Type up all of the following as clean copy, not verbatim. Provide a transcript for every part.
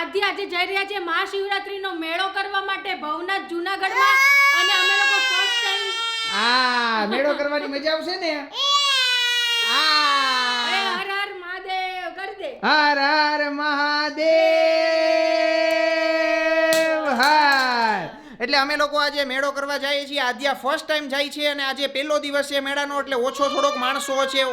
આદિ આજે જઈ રહ્યા છે મહાશિવરાત્રીનો મેળો કરવા માટે ભવનાથ જૂનાગઢમાં અને અમે લોકો ફર્સ્ટ ટાઈમ મેળો કરવાની મજા આવશે ને હર હર મહાદેવ કરી દે હર હર મહાદેવ હર એટલે અમે લોકો આજે મેળો કરવા જઈએ છીએ આદ્યા ફર્સ્ટ ટાઈમ જાય છે અને આજે પહેલો દિવસ છે મેળાનો એટલે ઓછો થોડોક માણસો છે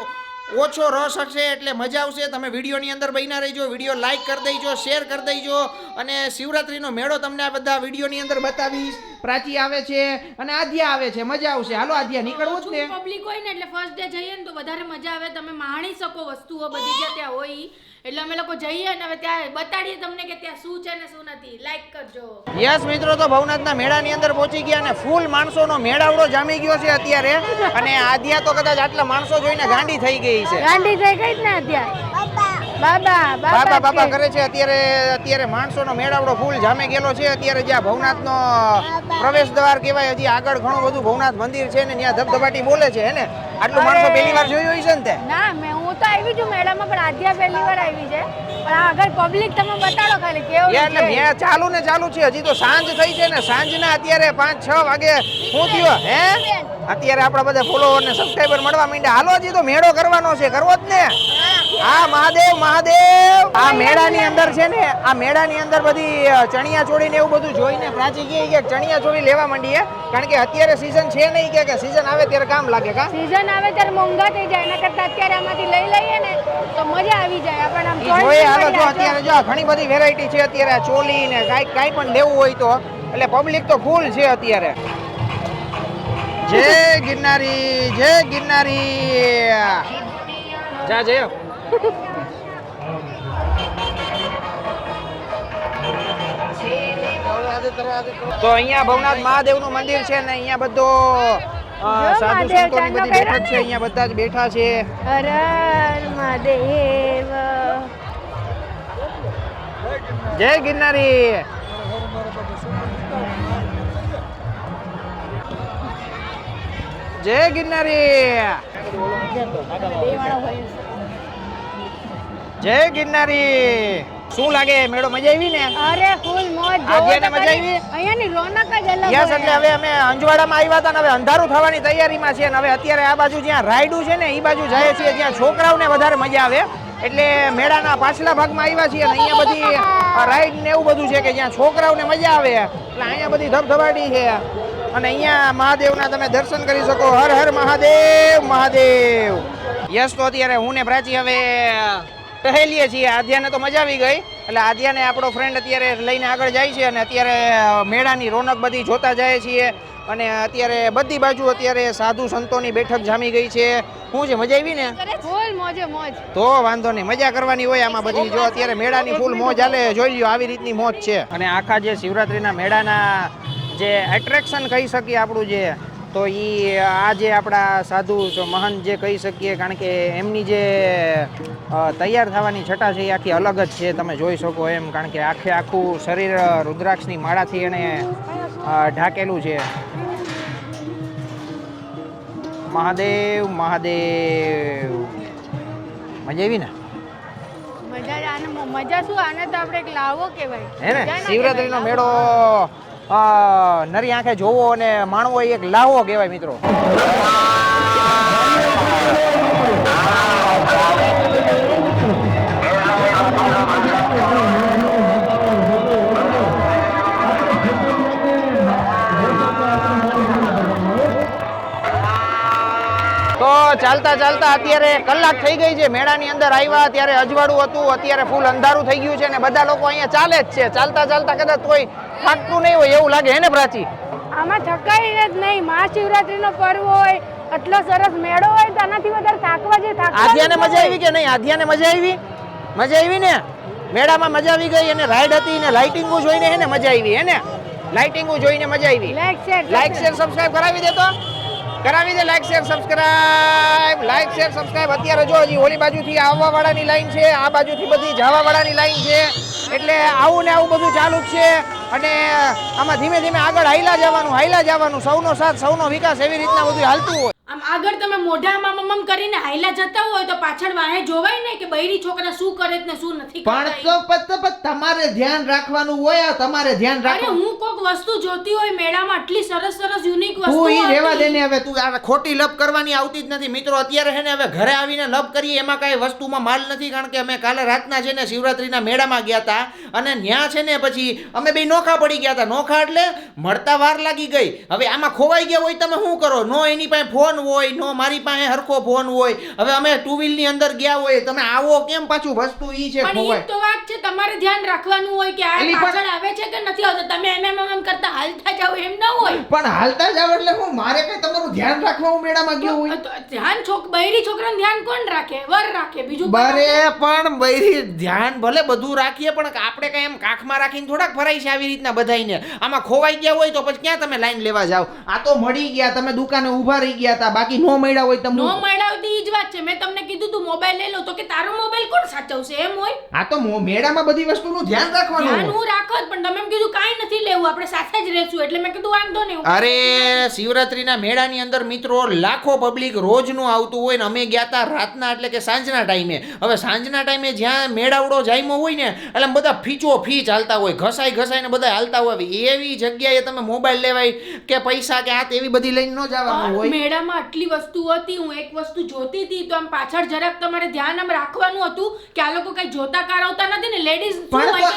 ઓછો રસ હશે એટલે મજા આવશે તમે વિડીયોની અંદર બન્યા રહીજો વિડીયો લાઈક કરી દેજો શેર કરી દેજો અને શિવરાત્રીનો મેળો તમને આ બધા વિડીયોની અંદર બતાવીશ પ્રાચી આવે છે અને આદ્યા આવે છે મજા આવશે હાલો આદ્યા નીકળવું જ ને પબ્લિક હોય ને એટલે ફર્સ્ટ ડે જઈએ ને તો વધારે મજા આવે તમે માણી શકો વસ્તુઓ બધી જ્યાં ત્યાં હોય એટલે અમે લોકો જઈએ અને હવે ત્યાં બતાડીએ તમને કે ત્યાં શું છે ને શું નથી લાઈક કરજો યસ મિત્રો તો ભવનાથના મેળાની અંદર પહોંચી ગયા અને ફૂલ માણસોનો મેળાવડો જામી ગયો છે અત્યારે અને આદ્યા તો કદાચ આટલા માણસો જોઈને ગાંડી થઈ ગઈ છે ગાંડી થઈ ગઈ ને અત્યારે બાબા કરે છે અત્યારે માણસોનો મેળાવડો ફૂલ જામે ગયેલો છે અત્યારે જ્યાં ભવનાથનો પ્રવેશ દ્વાર કહેવાય હજી આગળ ઘણું બધું ભવનાથ મંદિર છે ને ત્યાં ધબધબાટી બોલે છે હે ને આટલું માણસો પહેલી વાર જોયું હોય છે ને તે ના હું તો આવી છું મેળામાં પણ આદ્યા પહેલી વાર આવી છે પણ આગળ પબ્લિક તમે બતાડો ખાલી કેવું એટલે મેં ચાલુ છે હજી તો સાંજ થઈ છે ને સાંજના અત્યારે 5-6 વાગે શું થયું હે અત્યારે આપણા બધા ફોલોવર ને સબસ્ક્રાઇબર મળવા માંડ્યા હાલો હજી તો મેળો કરવાનો છે કરવો જ ને હા મહાદેવ આ મેળાની અંદર છે ને આ મેળાની અંદર બધી ચણિયા ચોળી ને એવું બધું જોઈને પ્રાચી કે ચણિયા ચોળી લેવા માંડીએ કારણ કે અત્યારે સીઝન છે નહીં કે સીઝન આવે ત્યારે કામ લાગે કા સીઝન આવે ત્યારે મોંઘા થઈ જાય એના કરતા અત્યારે આમાંથી લઈ લઈએ ને તો મજા આવી જાય આપણે આમ જોઈએ હાલો જો અત્યારે જો ઘણી બધી વેરાયટી છે અત્યારે આ ચોલી ને કાઈ પણ લેવું હોય તો એટલે પબ્લિક તો ફૂલ છે અત્યારે જય ગિરનારી જા જયો તો અહીંયા ભવનાથ મહાદેવનું મંદિર છે ને અહીંયા બધો સાધુ સંતોની બધી બેઠક છે અહીંયા બધા જ બેઠા છે હર હર મહાદેવ જય ગિરનારી જય ગિરનારી શું લાગે મેળો મજા આવી ને અરે ફૂલ મોજ આદ્યાને મજા આવી અહીંયાની રોનક જ અલગ યસ એટલે હવે અમે અંજવાડામાં આવ્યા હતા ને હવે અંધારું થવાની તૈયારીમાં છે ને હવે અત્યારે આ બાજુ જ્યાં રાઈડું છે ને એ બાજુ જાય છે જ્યાં છોકરાઓને વધારે મજા આવે એટલે મેળાના પાછલા ભાગમાં આવ્યા છીએ અને અહીંયા બધી રાઈડ ને એવું બધું છે કે જ્યાં છોકરાઓને મજા આવે એટલે અહીંયા બધી ધબધબાટી છે અને અહીંયા મહાદેવના તમે દર્શન કરી શકો હર હર મહાદેવ યસ તો અત્યારે હું ને પ્રાચી હવે ટહેલીએ છીએ આદ્યાને તો મજા આવી ગઈ એટલે આદ્યાને આપણો ફ્રેન્ડ અત્યારે લઈને આગળ જાય છે અને અત્યારે મેળાની રોનક બધી જોતા જાય છીએ અને અત્યારે બધી બાજુ અત્યારે સાધુ સંતોની બેઠક જામી ગઈ છે શું છે મજા આવી ને ફૂલ મોજે મોજ તો વાંધો નહીં મજા કરવાની હોય આમાં બધી જો અત્યારે મેળાની ફૂલ મોજ હાલે જોઈ લ્યો આવી રીતની મોજ છે અને આખા જે શિવરાત્રીના મેળાના જે એટ્રેક્શન કહી શકીએ આપણું જે તો એ આ જે આપણા સાધુ મહાન જે કહી શકીએ કારણ કે એમની જે તૈયાર થવાની છટા છે એ આખી અલગ જ છે તમે જોઈ શકો એમ કારણ કે આખું શરીર રુદ્રાક્ષની માળાથી એને ઢાકેલું છે મહાદેવ મજા આવી ને મજા શું આને તો આપણે એક લાવો કહેવાય હે ને શિવરાત્રીનો મેળો નરી આંખે જોવો અને માણવો એક લાવો કહેવાય મિત્રો તો ચાલતા અત્યારે કલાક થઈ ગઈ છે મેળાની અંદર આવ્યા ત્યારે અજવાળું હતું અત્યારે ફૂલ અંધારું થઈ ગયું છે અને બધા લોકો અહીંયા ચાલે જ છે ચાલતા કદાચ કોઈ થાકતું નહીં હોય એવું લાગે હે ને પ્રાચી આમાં થકાય જ નહીં મહાશિવરાત્રીનો પર્વ હોય એટલો સરસ મેળો હોય તો આનાથી વધારે થાકવા જે આદ્યાને મજા આવી કે નહીં આદ્યાને મજા આવી ને મેળામાં મજા આવી ગઈ અને રાઈડ હતી ને લાઇટિંગો જોઈને હે ને મજા આવી હે ને લાઇટિંગો જોઈને મજા આવી લાઈક શેર સબસ્ક્રાઇબ કરાવી દે તો કરાવી દે લાઈક શેર સબસ્ક્રાઇબ અત્યારે જો હજી ઓલી બાજુથી આવવા વાળાની લાઈન છે આ બાજુથી બધી જવા વાળાની લાઈન છે એટલે આવું ને આવું બધું ચાલુ જ છે અને આમાં ધીમે આગળ હાઈલા જવાનું સૌનો સાથ સૌનો વિકાસ એવી રીતના બધું હાલતું હોય આમ આગળ તમે મોઢામાં મમમ કરીને હાઈલા જતા હોય તો પાછળ વાહે જોવાય ને કે બૈરી છોકરા શું કરે છે ને શું નથી પણ કરતા. તો તમારે ધ્યાન રાખવાનું હોય આ તમારે ધ્યાન અરે રાખવાનું. હું કોક વસ્તુ જોતી હોય મેળામાં આટલી સરસ સરસ યુનિક તું વસ્તુ ઈ રેવા દે ને હવે, તું આ ખોટી લપ કરવાની આવતી જ નથી મિત્રો. અત્યારે છે ને હવે ઘરે આવીને લપ કરીએ એમાં કાંઈ વસ્તુમાં માલ નથી, કારણ કે અમે કાલે રાતના છે ને શિવરાત્રીના મેળામાં ગયા હતા અને ન્યા છે ને પછી અમે બે નોખા પડી ગયા હતા. નોખા એટલે મળતા વાર લાગી ગઈ. હવે આમાં ખોવાઈ ગયા હોય તમે શું કરો? નો એની પાસે ફોન હોય, નો મારી પાસે હરખો ફોન હોય. હવે અમે ટુ વ્હીલ ની અંદર ગયા હોય, તમે આવો કેમ? પાછું વસ્તુ ઈ છે પણ ખોવાય. ઈ તો વાત છે, તમારે ધ્યાન રાખવાનું હોય કે આ એલી પણ- પાછળ આવે છે કે નથી આવતો. તમે એમ કરતા હાલતા જાવ એમ ન હોય. પણ હાલતા જાવ એટલે હું મારે કઈ તમારું ધ્યાન રાખવા હું મેળામાં ગયો હોય? તો ધ્યાન બૈરી છોકરાનું ધ્યાન કોણ રાખે? વર રાખે, બીજું કોણ બરે રાખે? પણ બૈરી ધ્યાન ભલે બધું રાખીએ પણ આપણે કઈ એમ કાખમાં રાખીને થોડાક ફરાય છે આવી રીતના બધાઈને. આમાં ખોવાઈ ગયા હોય તો પછી ક્યાં તમે લાઈન લેવા જાવ? આ તો મળી ગયા, તમે દુકાને ઊભા રહી ગયા હતા, બાકી નો મળ્યા હોય તમને. નો મળાવતી ઈ જ વાત છે. મેં તમને કીધું તું મોબાઈલ લઈ લો, તો કે તારો મોબાઈલ કોણ સાચવશે એમ હોય. આ તો મેળામાં બધી વસ્તુનું ધ્યાન રાખવાનું ધ્યાન હોય. હું રાખો જ, પણ તમે એમ કીધું કાંઈ નથી લેવું, આપણે સાથે જ રહેશું, એટલે મેં કીધું વાંધો નહીં. અરે શિવરાત્રીના મેળાની અંદર મિત્રો લાખો પબ્લિક રોજનું આવતું હોય ને અમે ગયા હતા રાતના એટલે કે સાંજના ટાઈમે. હવે સાંજના ટાઈમે જ્યાં મેળાવડો જામ્યો હોય ને એટલે આમ બધા ફીચો ફીચ હાલતા હોય, ઘસાઈ ઘસાઈને બધા હાલતા હોય. એવી જગ્યાએ તમે મોબાઈલ લેવાય કે પૈસા કે હાથ એવી બધી લઈને ન જવાનું હોય. મેળામાં આટલી વસ્તુ હતી, હું એક વસ્તુ જોતી હતી તો આમ પાછળ જરાક તમારે ધ્યાન આમ રાખવાનું હતું કે આ લોકો કઈ જોતા કારવતા નથી ને. લેડીઝ પણ તો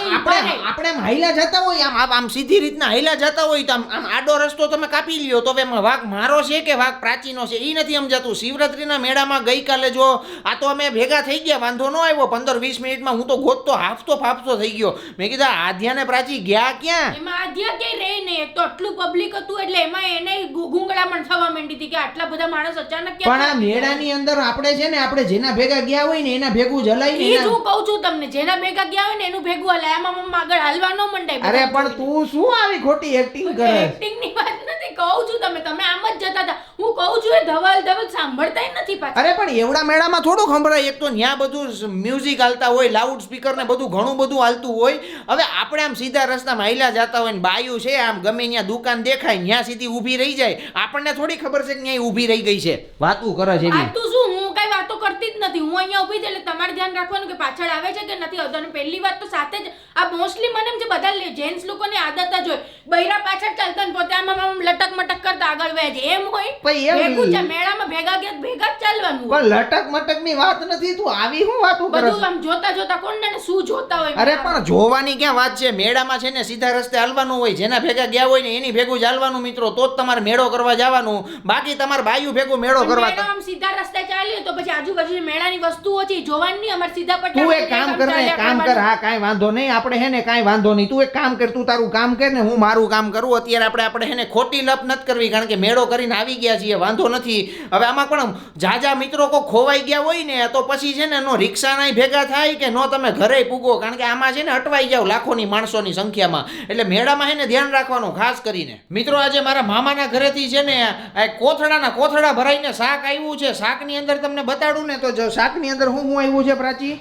આપણે આમ હાઈલા જતા હોય, આમ સીધી રીતના હાઈલા જતા હોય તો આમ આડો રસ્તો તમે કાપી લ્યો તો હવે એમાં વાઘ મારો છે કે વાઘ પ્રાચીનો છે ઈ નથી સમજાતું. શિવરાત્રીના મેળામાં ગઈકાલે જો આ તો અમે ભેગા થઈ ગયા, વાંધો ન આવ્યો. 15-20 મિનિટમાં હું તો ગોતતો હાફતો ફાફતો થઈ ગયો. મેં કીધું આધ્યા ને પ્રાચી ગયા ક્યાં? એમાં આધ્યા ક્યાંય રહી નહીં. એક તો આટલું પબ્લિક હતું એટલે એમાં એને ગુંગળામણ થવા માંડી હતી કે આટલા બધા માણસ અચાનક પણ આ મેળાની અંદર આપણે છે ને આપણે જેના ભેગા ગયા હોય ને એના ભેગું જલાય ઈ ને. જ હું કહું છું તમને, જેના ભેગા ગયા હોય ને એનું ભેગું હલાય. આમાં મમ્મા આગળ હાલવા ન મંડાય. અરે પણ તું શું આવી ખોટી એક્ટિંગ કરે? એક્ટિંગ ની વાત નથી, કહું છું તમે આમ જ જતા હતા. હું કહું છું એ ધવલ સાંભળતા નથી પાછા. અરે પણ એવડા મેળામાં થોડું સંભળાય. એક તો ન્યા બધું મ્યુઝિક હાલતા હોય, લાઉડ સ્પીકર ને બધું ઘણું બધું હાલતું હોય. હવે આપણે આમ સીધા રસ્તામાં હાલ્યા જતા હોય ને બાયું છે આમ ગમે ત્યાં દુકાન દેખાય ન્યા સીધી ઊભી રહી જાય. આપણને થોડી ખબર છે કે ન્યા ઊભી રહી ગઈ છે, વાતું કરે છે એવી. આ તું શું, હું કઈ વાતો કરતી જ નથી. હું અહીંયા ઊભી છું એટલે તમારે ધ્યાન રાખવાનું કે પાછળ આવે છે કે નથી આવતો. અને પહેલી વાત તો સાથે જ આ મોસ્ટલી મને એમ છે બધા જેન્ટ્સ લોકોની આદત જ હોય, બૈરા પાછળ ચાલતા ને પોતે આમ લટક મટક કરતા આગળ વહે છે એમ હોય. ભાઈ એમ ભેગું છે, મેળામાં ભેગા ગયા તો ભેગા જ ચાલવાનું હોય. પણ લટક મટક ની વાત નથી, તું આવી શું વાતું કરે બધું આમ જોતા જોતા કોણ ને શું જોતા હોય. અરે પણ જોવાની ક્યાં વાત છે? મેળામાં છે ને સીધા રસ્તે હાલવાનું હોય, જેના ભેગા ગયા હોય ને એની ભેગું જ હાલવાનું મિત્રો, તો જ તમારે મેળો કરવા જવાનું. બાકી તમારે બાયું ભેગું મેળો કરવા મેળો આમ સીધા રસ્તે ચાલીએ તો પછી આજુબાજુ મેળાની વસ્તુઓ છે જોવાની નહીં. અમારે સીધા પટ્ટા તું એક કામ કર ને, કામ કર. હા કાંઈ વાંધો નહીં, આપણે હે ને કાંઈ વાંધો નહીં. તું એક કામ કર, તું તારું કામ કર ને હું મારું કામ કરું. અત્યારે આપણે હે ને ખોટી લપ નથી કરવી, કારણ કે મેળો કરીને આવી ગયા છીએ, વાંધો નથી. હવે આમાં પણ જાજા મિત્રો કો ખોવાઈ ગયા હોય ને તો પછી છે ને નો રિક્ષા નાય ભેગા થાય કે નો તમે ઘરે પૂગો, કારણ કે આમાં છે ને અટવાઈ જાવ લાખોની માણસોની સંખ્યામાં. એટલે મેળામાં હે ને ધ્યાન રાખવાનું ખાસ કરીને. મિત્રો આજે મારા મામાના ઘરેથી છે ને આ કોથળા ભરાઈને શાક આવ્યું છે. શાકની અંદર તમને બતાડું ને તો શાકની અંદર શું આવ્યું છે પ્રાચી?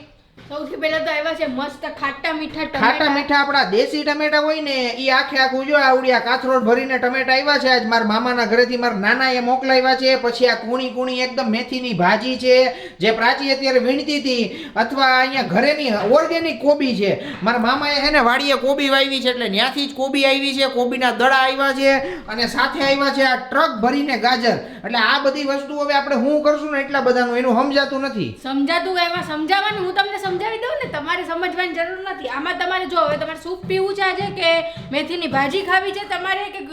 સૌથી પહેલા તો આવ્યા છે મસ્ત ખાટા મીઠા મીઠા આપણા દેશી ટમેટા હોય ને ઈ આખે આખું જો આવડિયા કાથરોડ ભરીને ટમેટા આવ્યા છે. આજ મારા મામાના ઘરેથી મારા નાના એ મોકલાવ્યા છે. પછી આ કૂણી એકદમ મેથીની ભાજી છે જે પ્રાચી અત્યારે વીણતી હતી, અથવા અહીંયા ઘરેની ઓર્ગેનિક કોબી છે. મારા મામાએ હે ને વાડીએ કોબી વાવી છે એટલે ત્યાંથી જ કોબી આવી છે. કોબીના દડા આવ્યા છે અને સાથે આવ્યા છે આ ટ્રક ભરીને ગાજર. એટલે આ બધી વસ્તુ હવે આપણે શું કરશું ને એટલા બધાનું એનું સમજાતું નથી. સમજાતું એમાં સમજાવવાનું હું તમને સમજાવી દઉં ને, તમારે સમજવાની જરૂર નથી. આમાં તમારે જો હવે તમારે સૂપ પીવું છે આજે કે મેથીની ભાજી ખાવી છે તમારે કે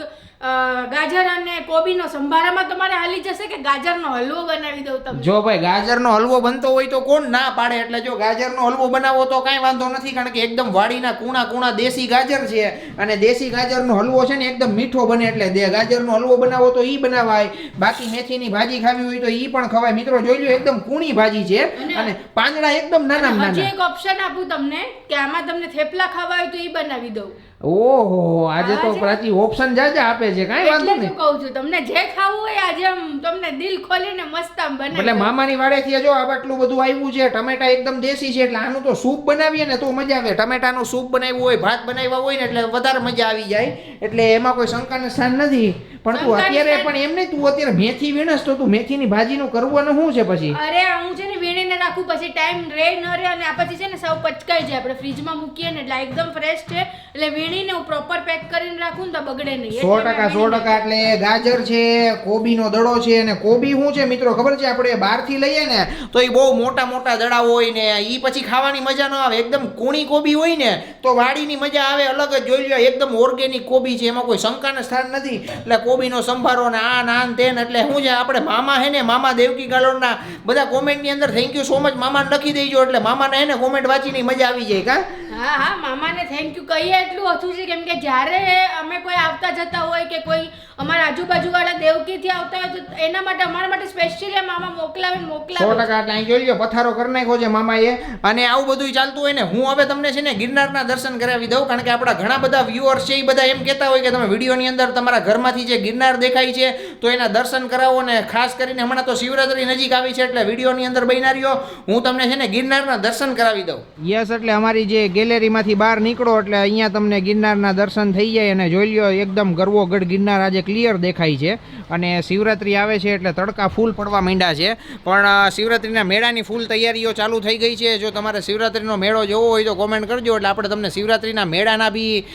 ગાજર અને કોબીનો સંભારામાં તમારે હાલી જશે કે ગાજરનો હલવો બનાવી દઉં તમને? જો ભાઈ ગાજરનો હલવો બનતો હોય તો કોણ ના પાડે. એટલે જો ગાજરનો હલવો બનાવો તો કાંઈ વાંધો નથી, કારણ કે એકદમ વાડીના કૂણા દેશી ગાજર છે અને દેશી ગાજરનો હલવો છે ને એકદમ મીઠો બને. એટલે ગાજરનો હલવો બનાવો તો ઈ બનાવાય, બાકી મેથીની ભાજી ખાવી હોય તો ઈ પણ ખવાય. મિત્રો જોઈ લો એકદમ કૂણી ભાજી છે અને પાંદડા એકદમ નાના. હજી એક ઓપ્શન આપું તમને કે આમાં તમને થેપલા ખાવા હોય તો ઈ બનાવી દઉં. ઓહો આજે તો આજે- પ્રાચી ઓપ્શન જાજા આપે છે કાંઈ વાંધો એટલે નહીં. જ કહું છું તમને જે ખાવું હોય આજે આમ તમને દિલ ખોલીને મસ્ત આમ એટલે બનાવી મામાની વાડેથી જો આ આટલું બધું આવ્યું છે, ટમેટા એકદમ દેશી છે, એટલે આનું તો સૂપ બનાવીએ ને તો મજા આવે. ટમેટાનું સૂપ બનાવ્યું હોય, ભાત બનાવ્યા હોય ને એટલે વધારે મજા આવી જાય. એટલે એમાં કોઈ શંકાનું સ્થાન નથી. પણ તું શંકાનું અત્યારે સ્થાન- પણ એમ નહીં, તું અત્યારે મેથી વીણસ તો તું મેથીની ભાજીનું કરવાનું શું છે પછી? અરે હું છે ને વીણીને રાખું પછી ટાઈમ રે ન રે અને આ પછી છે ને સાવ પચકાઈ જાય આપણે ફ્રીજમાં મૂકીએ ને એટલે આ એકદમ ફ્રેશ છે એટલે વીણીને હું પ્રોપર પેક કરીને રાખું ને તો બગડે નહીં. 100% એટલે ગાજર છે, કોબીનો દડો છે, અને કોબી શું છે મિત્રો ખબર છે, આપણે બહારથી લઈએ ને તો એ બહુ મોટા મોટા દડા હોય ને એ પછી ખાવાની મજા ન આવે. એકદમ કૂણી કોબી હોય ને તો વાડીની મજા આવે અલગ જ. જોઈ લો એકદમ ઓર્ગેનિક કોબી છે, એમાં કોઈ શંકાનું સ્થાન નથી. એટલે કોબીનો સંભારો ને આ નાન તેન એટલે શું છે, આપણે મામા હે ને મામા દેવકી ગાલોડના બધા કોમેન્ટની અંદર થેન્ક યુ સો મચ મામાને લખી દેજો એટલે મામાને હે ને કોમેન્ટ વાંચીની મજા આવી જાય. કા હા હા મામાને થેન્ક યુ કહીએ એટલું ઓછું છે કેમ કે જ્યારે અમે કોઈ આવતા જતા હોય કે કોઈ અમારા આજુબાજુવાળા દેવકીથી આવતા હોય તો એના માટે અમારા માટે સ્પેશિયલી મામા મોકલાવે 100% એટલે અહીં જોઈ લો પથારો કરી નાખ્યો છે મામાએ. અને આવું બધું ચાલતું હોય ને હું હવે તમને છે ને ગિરનારના દર્શન કરાવી દઉં, કારણ કે આપણા ઘણા બધા વ્યુઅર્સ છે એ બધા એમ કહેતા હોય કે તમે વિડીયોની અંદર તમારા ઘરમાંથી જે ગિરનાર દેખાય છે તો એના દર્શન કરાવો. ને ખાસ કરીને હમણાં તો શિવરાત્રી નજીક આવી છે એટલે વિડીયોની અંદર બન્યા રહ્યો, હું તમને છે ને ગિરનારના દર્શન કરાવી દઉં. યસ એટલે અમારી જે ગેલેરીમાંથી બહાર નીકળો એટલે અહીંયા તમને ગિરનારના દર્શન થઈ જાય. અને જોઈ લો એકદમ ગરવોગઢ ગિરનાર આજે ક્લિયર દેખાય છે. અને શિવરાત્રી આવે છે એટલે તડકા ફૂલ પડવા માંડ્યા છે, પણ શિવરાત્રીના મેળાની ફૂલ તૈયારીઓ ચાલુ થઈ ગઈ છે. જો તમારે શિવરાત્રીનો મેળો જોવો હોય તો કોમેન્ટ કરજો એટલે આપણે તમને શિવરાત્રીના મેળાના બી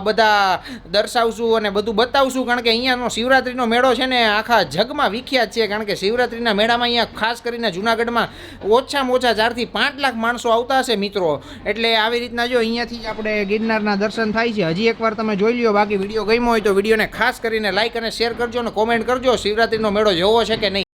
બધા દર્શાવશું અને બધું બતાવશું. કારણ કે અહીંયાનો શિવરાત્રીનો મેળો છે ને આખા જગમાં વિખ્યાત છે. કારણ કે શિવરાત્રીના મેળામાં અહીંયા ખાસ કરીને જૂનાગઢમાં ઓછામાં ઓછા 4 થી 5 લાખ માણસો આવતા હશે મિત્રો. એટલે આવી રીતના જો અહીંયાથી જ આપણે ગિરનારના દર્શન થાય છે. હજી એકવાર તમે જોઈ લ્યો. બાકી વિડીયો ગમ્યો હોય તો વિડીયોને ખાસ કરીને લાઈક અને શેર કરજો અને કોમેન્ટ કરજો શિવરાત્રીનો મેળો જોવો છે કે નહીં.